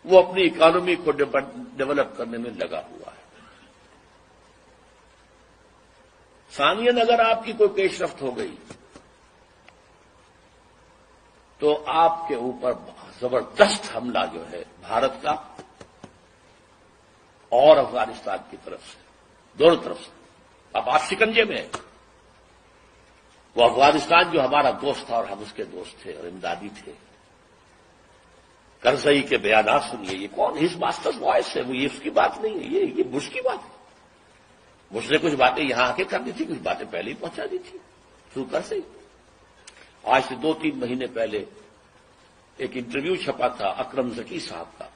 وہ اپنی اکانومی کو ڈیولپ کرنے میں لگا ہوا ہے۔ ثانیاً اگر آپ کی کوئی پیش رفت ہو گئی تو آپ کے اوپر زبردست حملہ جو ہے بھارت کا اور افغانستان کی طرف سے، دونوں طرف سے، اب آپ شکنجے میں ہیں۔ وہ افغانستان جو ہمارا دوست تھا اور ہم اس کے دوست تھے اور امدادی تھے، کرزئی کے بیانات سنیے، یہ کون ہز ماسٹرز وائس ہے، وہ یہ اس کی بات نہیں ہے، یہ بش کی بات ہے۔ بش نے کچھ باتیں یہاں آ کے کر دی تھی، کچھ باتیں پہلے ہی پہنچا دی تھی شروع کرزئی۔ آج سے 2-3 مہینے پہلے ایک انٹرویو چھپا تھا اکرم ذکی صاحب کا،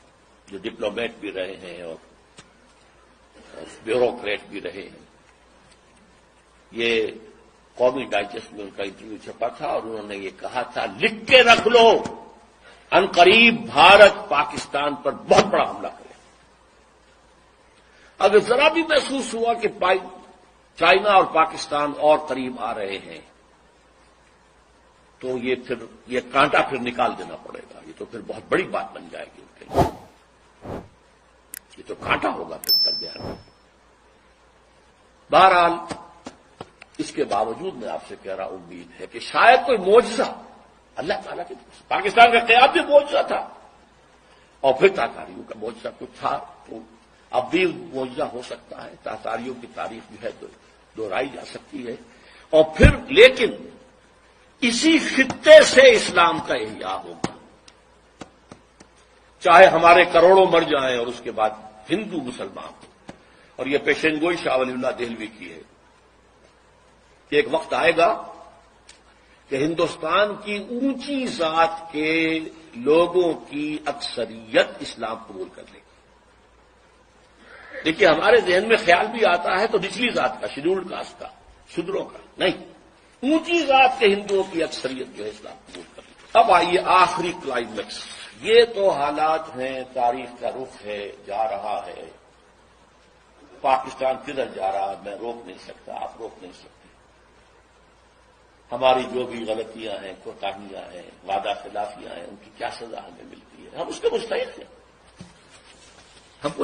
جو ڈپلومیٹ بھی رہے ہیں اور بیوروکریٹ بھی رہے ہیں۔ یہ قومی ڈائجسٹ میں ان کا انٹرویو چھپا تھا اور انہوں نے یہ کہا تھا، لکھ کے رکھ لو، عنقریب بھارت پاکستان پر بہت بڑا حملہ کرے۔ اگر ذرا بھی محسوس ہوا کہ چائنا اور پاکستان اور قریب آ رہے ہیں تو یہ کانٹا پھر نکال دینا پڑے گا، یہ تو پھر بہت بڑی بات بن جائے گی ان کے لیے، یہ تو کانٹا ہوگا پھر درمیان میں۔ بہرحال اس کے باوجود میں آپ سے کہہ رہا امید ہے کہ شاید کوئی معجزہ اللہ تعالیٰ کی طرف سے، پاکستان کا قیام بھی معجزہ تھا اور پھر تاتاریوں کا معجزہ کچھ تھا، تو اب بھی معجزہ ہو سکتا ہے۔ تاتاریوں کی تاریخ جو ہے دہرائی جا سکتی ہے، اور پھر لیکن اسی خطے سے اسلام کا احیاء ہوگا، چاہے ہمارے کروڑوں مر جائیں اور اس کے بعد ہندو مسلمان، اور یہ پیشین گوئی شاہ ولی اللہ دہلوی کی ہے کہ ایک وقت آئے گا کہ ہندوستان کی اونچی ذات کے لوگوں کی اکثریت اسلام قبول کر لے گی۔ دیکھیے ہمارے ذہن میں خیال بھی آتا ہے تو نچلی ذات کا، شیڈولڈ کاسٹ کا، شودروں کا نہیں، اونچی ذات کے ہندوؤں کی اکثریت جو ہے اسلام قبول کر لے گی۔ اب آئیے آخری کلائمیکس، یہ تو حالات ہیں، تاریخ کا رخ ہے، جا رہا ہے، پاکستان کدھر جا رہا ہے میں روک نہیں سکتا، آپ روک نہیں سکتے۔ ہماری جو بھی غلطیاں ہیں، کوتاہیاں ہیں، وعدہ خلافیاں ہیں، ان کی کیا سزا ہمیں ملتی ہے، ہم اس کے مستحق ہیں، ہم کو